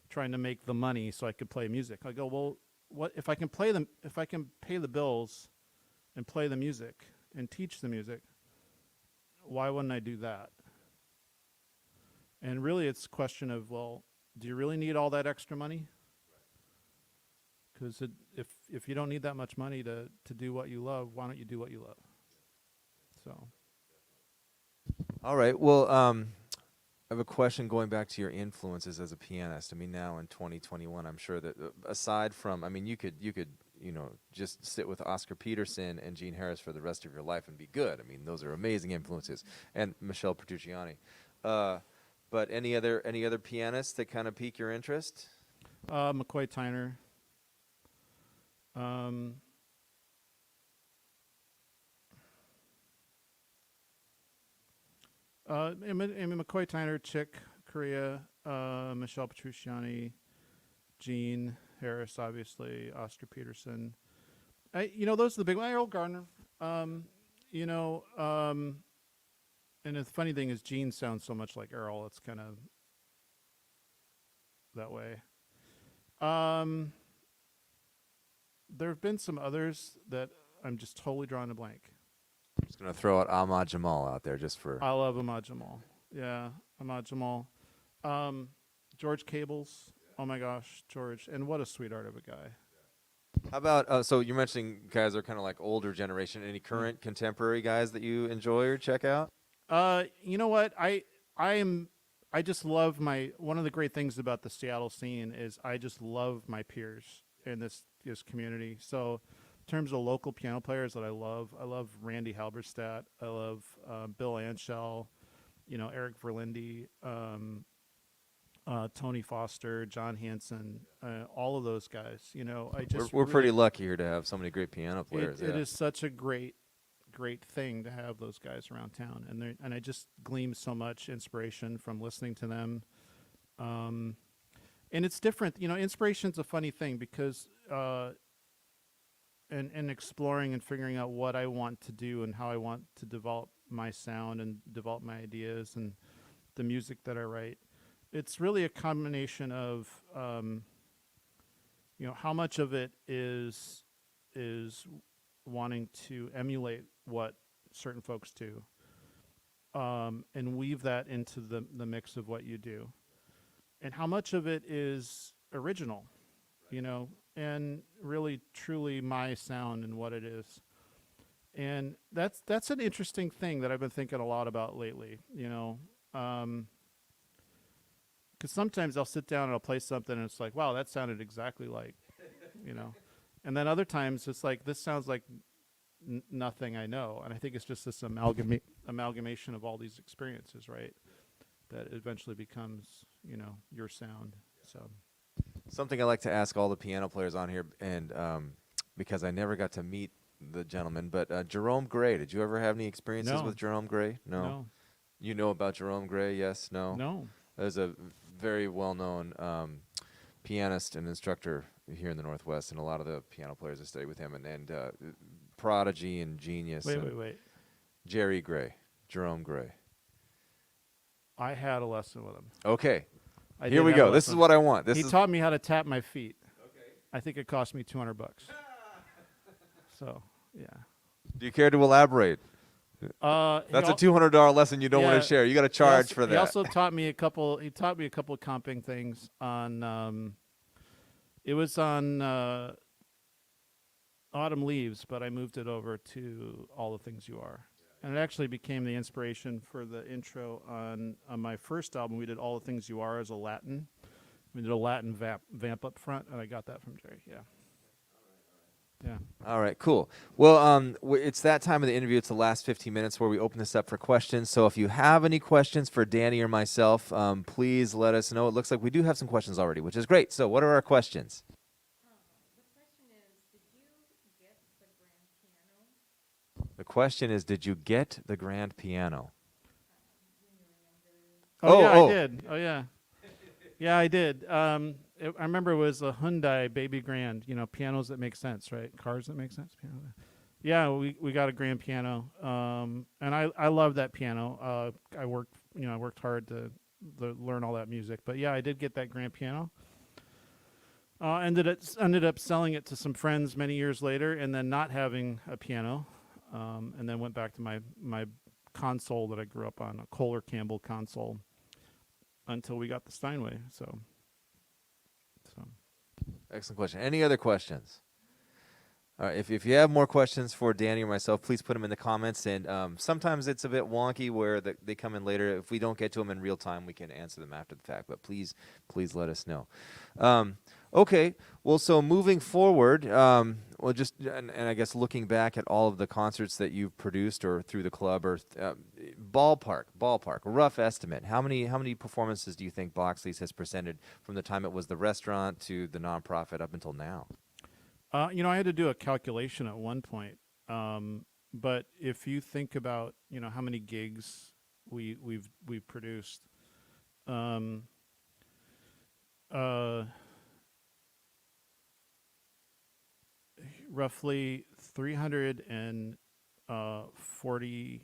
trying to make the money so I could play music. I go, well, what if I can pay the bills and play the music and teach the music? Why wouldn't I do that? And really, it's a question of, well, do you really need all that extra money? Because if you don't need that much money to do what you love, why don't you do what you love? So. All right. Well, I have a question going back to your influences as a pianist. I mean, now in 2021, I'm sure that aside from, I mean, you could just sit with Oscar Peterson and Gene Harris for the rest of your life and be good. I mean, those are amazing influences, and Michelle Petrucciani. But any other pianists that kind of pique your interest? McCoy Tyner. McCoy Tyner, Chick Corea, Michelle Petrucciani, Gene Harris, obviously, Oscar Peterson. Those are the big ones. Earl Gardner. And the funny thing is, Gene sounds so much like Earl. It's kind of that way. There have been some others that I'm just totally drawing a blank. I'm just going to throw out Ahmad Jamal out there just for... I love Ahmad Jamal. Yeah, Ahmad Jamal. George Cables. Oh, my gosh, George. And what a sweetheart of a guy. How about, so you're mentioning guys are kind of like older generation. Any current contemporary guys that you enjoy or check out? You know what? I just love one of the great things about the Seattle scene is I just love my peers in this community. So terms of local piano players that I love Randy Halberstadt. I love Bill Anshell, Eric Verlinde, Tony Foster, John Hansen, all of those guys. I just We're really, pretty lucky here to have so many great piano players. it is such a great thing to have those guys around town, and I just glean so much inspiration from listening to them. And it's different, inspiration's a funny thing because and exploring and figuring out what I want to do and how I want to develop my sound and develop my ideas and the music that I write. It's really a combination of how much of it is wanting to emulate what certain folks do, and weave that into the mix of what you do, and how much of it is original, and really truly my sound and what it is. And that's an interesting thing that I've been thinking a lot about lately, because sometimes I'll sit down and I'll play something and it's like, wow, that sounded exactly like, and then other times it's like, this sounds like nothing I know. And I think it's just this amalgamation of all these experiences, right, that eventually becomes, your sound. So Something I like to ask all the piano players on here, and because I never got to meet the gentleman, but Jerome Gray, did you ever have any experiences No. with Jerome Gray? No. You know about Jerome Gray? Yes? No? No. There's a very well-known pianist and instructor here in the Northwest, and a lot of the piano players that study with him, and prodigy and genius. Wait. Jerry Gray, Jerome Gray. I had a lesson with him. Okay. I Here did we have a go. This is lesson. what I want. He taught me how to tap my feet. Okay. I think it cost me $200. So, yeah. Do you care to elaborate? That's a $200 lesson you don't want to share. You got to charge for that. He also taught me a couple. He taught me a couple of comping things on. It was on Autumn Leaves, but I moved it over to All the Things You Are, and it actually became the inspiration for the intro on my first album. We did All the Things You Are as a Latin. We did a Latin vamp up front, and I got that from Jerry. Yeah. Yeah. All right, cool. Well, it's that time of the interview. It's the last 15 minutes where we open this up for questions. So if you have any questions for Danny or myself, please let us know. It looks like we do have some questions already, which is great. So what are our questions? The question is, did you get the grand piano? I did. Oh, yeah. Yeah, I did. I remember it was a Hyundai Baby Grand, pianos that make sense, right? Cars that make sense. Piano. Yeah, we got a grand piano, and I love that piano. I worked hard to learn all that music, but yeah, I did get that grand piano. Ended up selling it to some friends many years later, and then not having a piano, and then went back to my console that I grew up on, a Kohler Campbell console, until we got the Steinway. So. Excellent question. Any other questions? All right, if you have more questions for Danny or myself, please put them in the comments. And sometimes it's a bit wonky where they come in later. If we don't get to them in real time, we can answer them after the fact. But please let us know. Okay. Well, so moving forward, and I guess looking back at all of the concerts that you've produced or through the club, or ballpark, rough estimate. How many performances do you think Boxleys has presented from the time it was the restaurant to the nonprofit up until now? I had to do a calculation at one point. But if you think about, how many gigs we've produced, roughly 340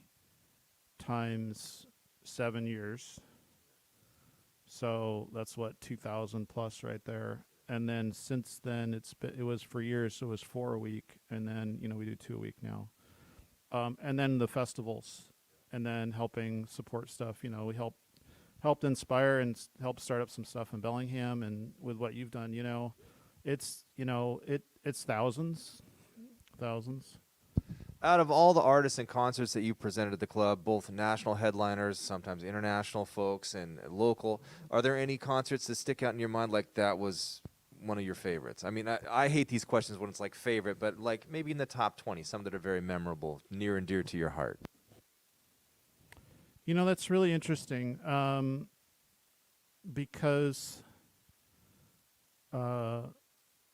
times 7 years. So that's what, 2,000 plus right there. And then since then, it was for years, so it was 4 a week, and then we do 2 a week now. And then the festivals, and then helping support stuff. We helped inspire and help start up some stuff in Bellingham, and with what you've done, it's it's thousands. Out of all the artists and concerts that you presented at the club, both national headliners, sometimes international folks, and local, are there any concerts that stick out in your mind like that was one of your favorites? I mean, I hate these questions when it's like favorite, but like maybe in the top 20, some that are very memorable, near and dear to your heart. You know, that's really interesting, because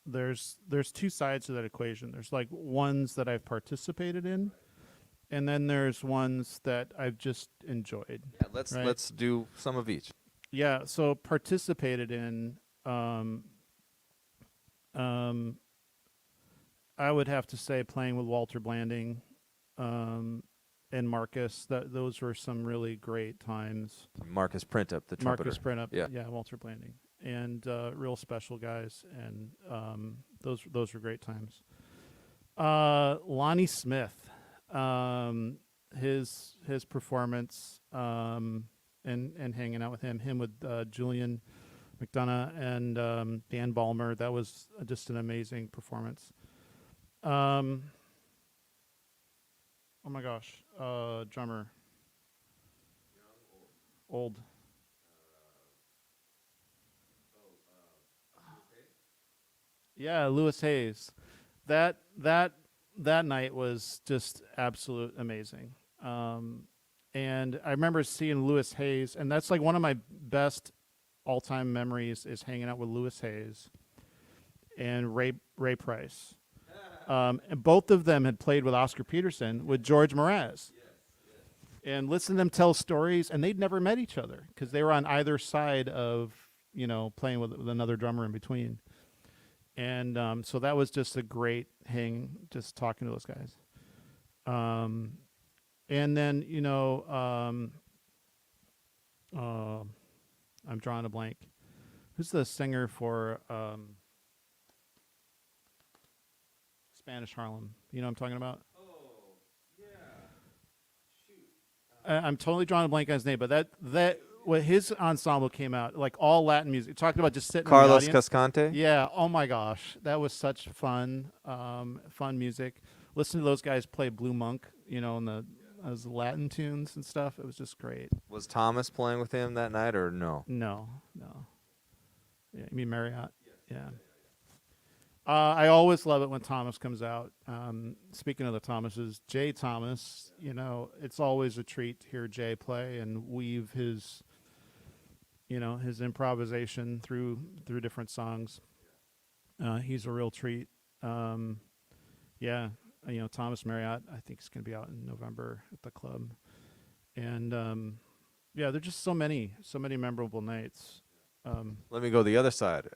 there's two sides to that equation. There's like ones that I've participated in, and then there's ones that I've just enjoyed. Yeah, right? let's do some of each. Yeah, so participated in, I would have to say playing with Walter Blanding, and Marcus. Those were some really great times. Marcus Printup, the trumpeter. Marcus Printup, Yeah. Walter Blanding, and real special guys, and those were great times. Lonnie Smith, his performance, and hanging out with him with Julian McDonough and Dan Ballmer. That was just an amazing performance. Oh my gosh, drummer. Old. Yeah, Lewis Hayes. That night was just absolute amazing. And I remember seeing Lewis Hayes, and that's like one of my best all-time memories is hanging out with Lewis Hayes and Ray Price. And both of them had played with Oscar Peterson with George Mraz. And listen to them tell stories, and they'd never met each other because they were on either side of, playing with another drummer in between. And so that was just a great hang, just talking to those guys. And then, I'm drawing a blank. Who's the singer for Spanish Harlem? You know what I'm talking about? Oh, yeah. Shoot. I'm totally drawing a blank on his name, but when his ensemble came out, like all Latin music, talking about just sitting Carlos in the audience. Cascante? Yeah, oh my gosh. That was such fun music. Listen to those guys play Blue Monk, in those Latin tunes and stuff. It was just great. Was Thomas playing with him that night or no? No. Yeah, you mean Marriott? Yeah. I always love it when Thomas comes out. Speaking of the Thomases, Jay Thomas, it's always a treat to hear Jay play and weave his improvisation through different songs. He's a real treat. Thomas Marriott, I think is going to be out in November at the club. And there's just so many memorable nights. Let me go the other side.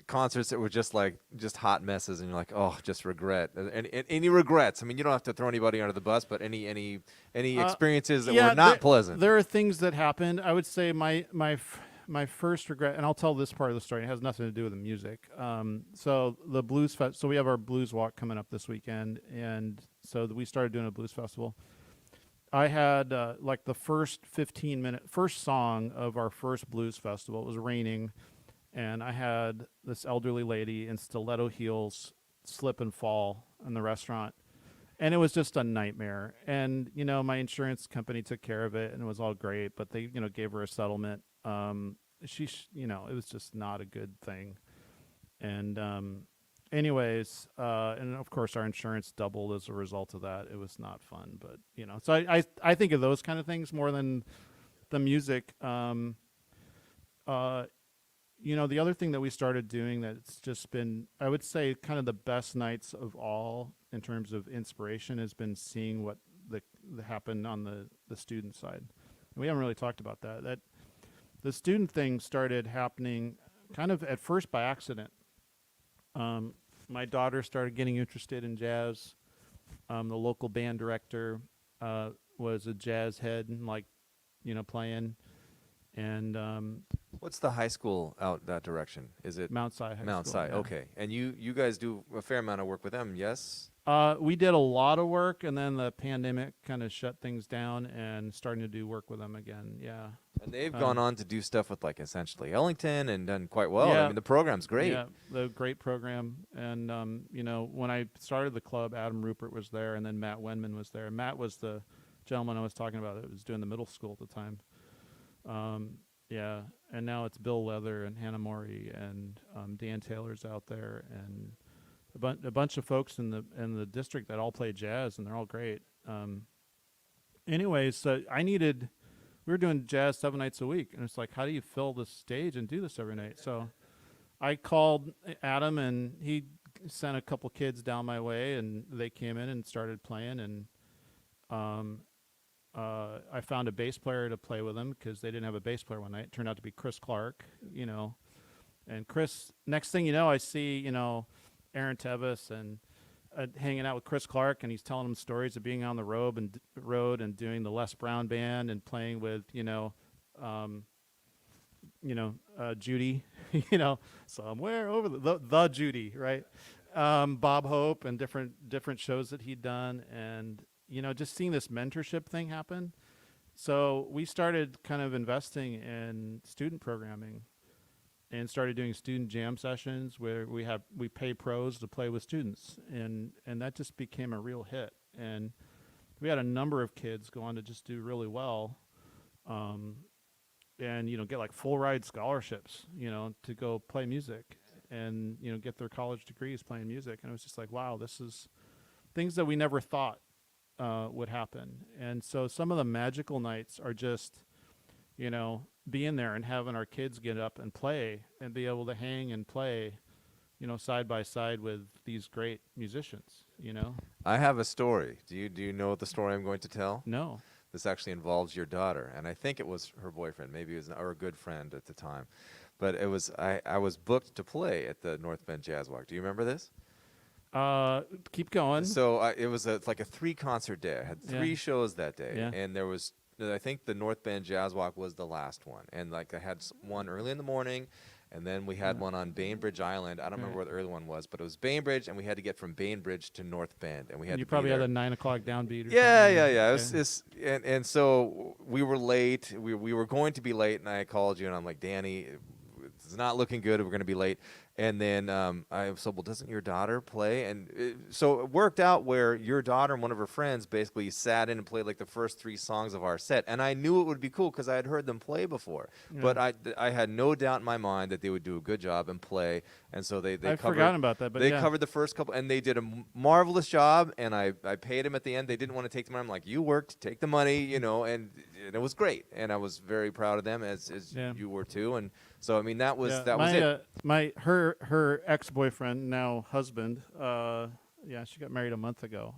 Concerts that were just hot messes, and you're like, oh, just regret. Any regrets? I mean, you don't have to throw anybody under the bus, but any experiences that were not pleasant. There are things that happened. I would say my first regret, and I'll tell this part of the story. It has nothing to do with the music. So the blues so we have our blues walk coming up this weekend, and so we started doing a blues festival. I had like the first 15-minute song of our first blues festival. It was raining, and I had this elderly lady in stiletto heels slip and fall in the restaurant, and it was just a nightmare. And my insurance company took care of it, and it was all great. But they gave her a settlement. It was just not a good thing. And anyways, and of course our insurance doubled as a result of that. It was not fun, but so I think of those kind of things more than the music. The other thing that we started doing that's just been, I would say, kind of the best nights of all in terms of inspiration has been seeing what happened on the student side. And we haven't really talked about that. The student thing started happening kind of at first by accident. My daughter started getting interested in jazz. The local band director was a jazz head and playing. And what's the high school out that direction? Is it Mount Si High School? Mount Si, yeah. okay. And you guys do a fair amount of work with them, yes? We did a lot of work, and then the pandemic kind of shut things down, and starting to do work with them again. Yeah. And they've gone on to do stuff with essentially Ellington and done quite well. Yeah. I mean, the program's great. Yeah, the great program. And when I started the club, Adam Rupert was there, and then Matt Wenman was there. Matt was the gentleman I was talking about that was doing the middle school at the time. Yeah, and now it's Bill Leather and Hannah Mori and Dan Taylor's out there, and a bunch of folks in the district that all play jazz, and they're all great. Anyways, so we were doing jazz 7 nights a week, and it's like, how do you fill the stage and do this every night? So I called Adam, and he sent a couple kids down my way, and they came in and started playing, and I found a bass player to play with them because they didn't have a bass player one night. It turned out to be Chris Clark, and Chris, next thing you know, I see, Aaron Tevis and hanging out with Chris Clark, and he's telling him stories of being on the road and doing the Les Brown band and playing with, Judy, somewhere over the Judy, right? Bob Hope and different shows that he'd done, and just seeing this mentorship thing happen. So we started kind of investing in student programming and started doing student jam sessions where we pay pros to play with students, and that just became a real hit. And we had a number of kids go on to just do really well, and get like full ride scholarships, to go play music, and get their college degrees playing music. And it was just like, wow, this is things that we never thought would happen. And so some of the magical nights are just, being there and having our kids get up and play and be able to hang and play, side by side with these great musicians, I have a story. Do you know the story I'm going to tell? No. This actually involves your daughter, and I think it was her boyfriend, maybe it was or a good friend at the time. But it was I was booked to play at the North Bend Jazz Walk. Do you remember this? Keep going. So it was like a 3-concert day. I had 3 shows that day, Yeah. and there was, I think the North Bend Jazz Walk was the last one, and like I had one early in the morning, and then we had one on Bainbridge Island. I don't remember where the early one was, but it was Bainbridge, and we had to get from Bainbridge to North Bend, and we had You to probably be there. had a 9 o'clock downbeat or Yeah. something. It was, and so we were late. We were going to be late, and I called you, and I'm like, Danny, it's not looking good. We're going to be late. And then I said, well, doesn't your daughter play? And so it worked out where your daughter and one of her friends basically sat in and played like the first 3 songs of our set. And I knew it would be cool because I had heard them play before. Yeah. But I had no doubt in my mind that they would do a good job and play. And so they I've covered, forgotten about that, but they yeah. covered the first couple, and they did a marvelous job. And I paid them at the end. They didn't want to take the money. I'm like, you worked, take the money, and it was great. And I was very proud of them, as you were too. And so, I mean, that was it. Her ex-boyfriend, now husband, she got married a month ago.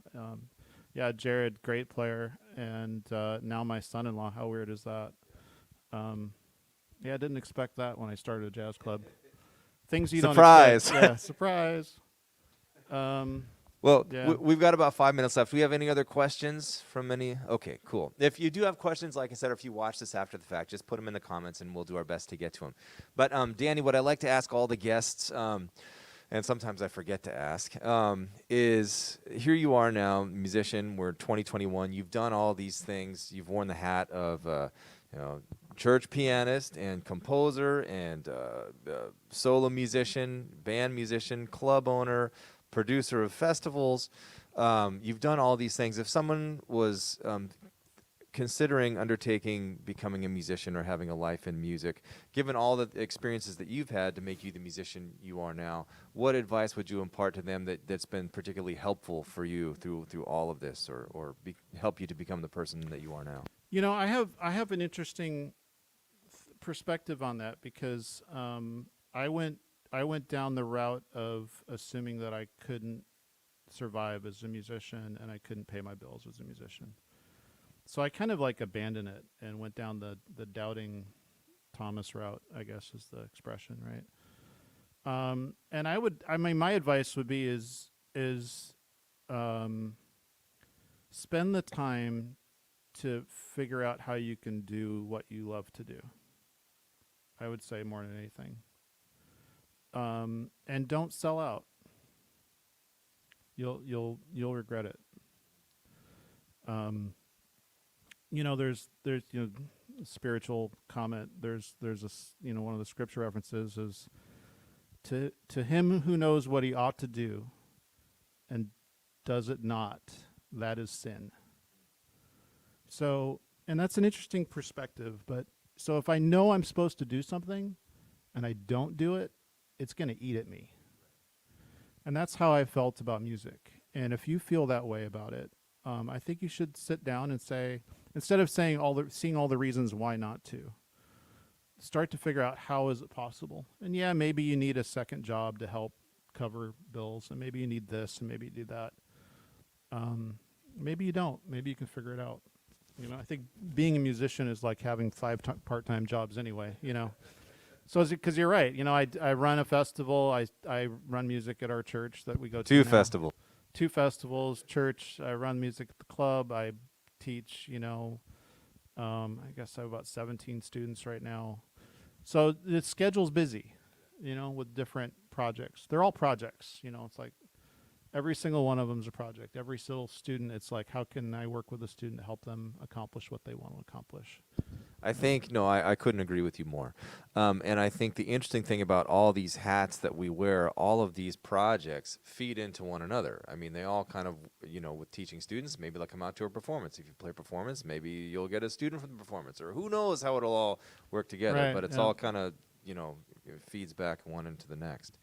Jared, great player, and now my son-in-law. How weird is that? I didn't expect that when I started a jazz club. Things you Surprise. don't expect. Yeah, surprise. Well, Yeah. we've got about 5 minutes left. Do we have any other questions from any? Okay, cool. If you do have questions, like I said, or if you watch this after the fact, just put them in the comments, and we'll do our best to get to them. But, Danny, what I like to ask all the guests, and sometimes I forget to ask, is here you are now, musician. We're 2021. You've done all these things. You've worn the hat of, church pianist and composer and solo musician, band musician, club owner, producer of festivals. You've done all these things. If someone was considering becoming a musician or having a life in music, given all the experiences that you've had to make you the musician you are now, what advice would you impart to them that's been particularly helpful for you through all of this, or help you to become the person that you are now? I have an interesting perspective on that because I went down the route of assuming that I couldn't survive as a musician and I couldn't pay my bills as a musician. So I kind of like abandoned it and went down the doubting Thomas route, I guess is the expression, right? And my advice would be is spend the time to figure out how you can do what you love to do. I would say more than anything. And don't sell out. You'll regret it. There's spiritual comment. There's one of the scripture references is to him who knows what he ought to do and does it not, that is sin. So, and that's an interesting perspective, but So if I know I'm supposed to do something and I don't do it, it's going to eat at me. And that's how I felt about music. And if you feel that way about it, I think you should sit down and say, instead of saying seeing all the reasons why not to, start to figure out how is it possible. And yeah, maybe you need a second job to help cover bills, and maybe you need this, and maybe you need that. Maybe you don't. Maybe you can figure it out. You know, I think being a musician is like having 5 part-time jobs anyway, you know. So, because you're right, you know, I run a festival. I run music at our church that we go to. 2 now. festivals. 2 festivals, church. I run music at the club. I teach, you know. I guess I have about 17 students right now. So the schedule's busy, you know, with different projects. They're all projects, you know. It's like every single one of them is a project. Every single student, it's like, how can I work with a student to help them accomplish what they want to accomplish? I think, no, I couldn't agree with you more. And I think the interesting thing about all these hats that we wear, all of these projects feed into one another. I mean, they all kind of, you know, with teaching students, maybe they'll come out to a performance. If you play performance, maybe you'll get a student from the performance, or who knows how it'll all work together. Right, but it's yeah. all kind of, you know, it feeds back one into the next.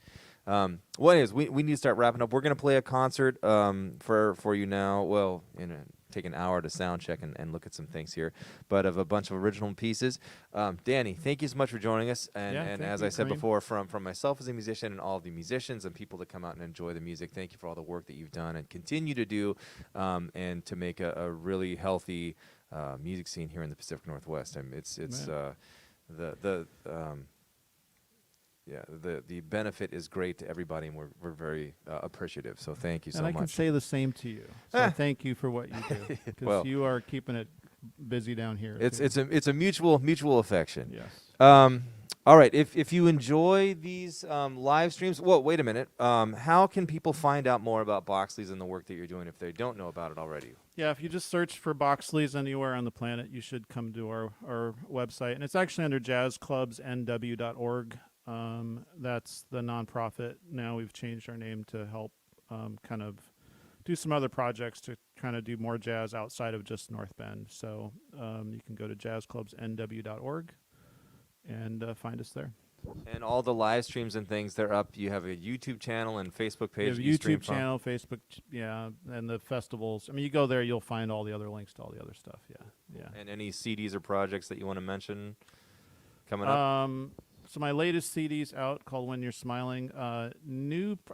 Well, anyways, we need to start wrapping up. We're going to play a concert for you now. Well, take an hour to sound check and look at some things here, but of a bunch of original pieces. Danny, thank you so much for joining us. And as I said before, from myself as a musician and all of the musicians and people that come out and enjoy the music, thank you for all the work that you've done and continue to do, and to make a really healthy music scene here in the Pacific Northwest. I mean, it's the benefit is great to everybody, and we're very appreciative. So thank you so much. And I can say the same to you. So thank you for what you do, because Well, you are keeping it busy down here. It's too. it's a mutual affection. Yes. All right. If you enjoy these live streams, well, wait a minute. How can people find out more about Boxleys and the work that you're doing if they don't know about it already? Yeah, if you just search for Boxleys anywhere on the planet, you should come to our website. And it's actually under jazzclubsnw.org. That's the nonprofit. Now we've changed our name to help kind of do some other projects to kind of do more jazz outside of just North Bend. So you can go to jazzclubsnw.org and find us there. And all the live streams and things, they're up. You have a YouTube channel and Facebook page. We have a YouTube channel, Facebook, and the festivals. I mean, you go there, you'll find all the other links to all the other stuff. Yeah. And any CDs or projects that you want to mention coming up? So my latest CD's out, called When You're Smiling. I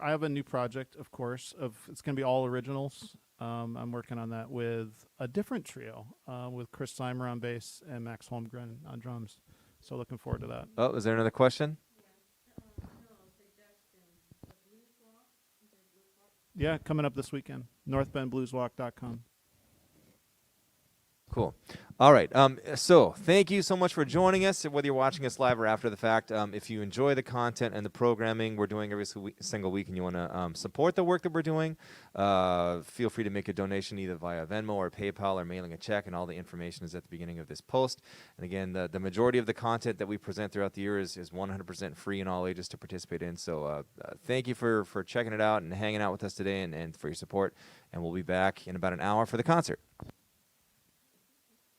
have a new project, of course. It's going to be all originals. I'm working on that with a different trio, with Chris Seimer on bass and Max Holmgren on drums. So looking forward to that. Oh, is there another question? Yeah, coming up this weekend. NorthBendBluesWalk.com. Cool. All right. So thank you so much for joining us, whether you're watching us live or after the fact. If you enjoy the content and the programming we're doing every single week and you want to support the work that we're doing, feel free to make a donation either via Venmo or PayPal or mailing a check, and all the information is at the beginning of this post. And again, the majority of the content that we present throughout the year is 100% free in all ages to participate in. So thank you for checking it out and hanging out with us today, and for your support. And we'll be back in about an hour for the concert.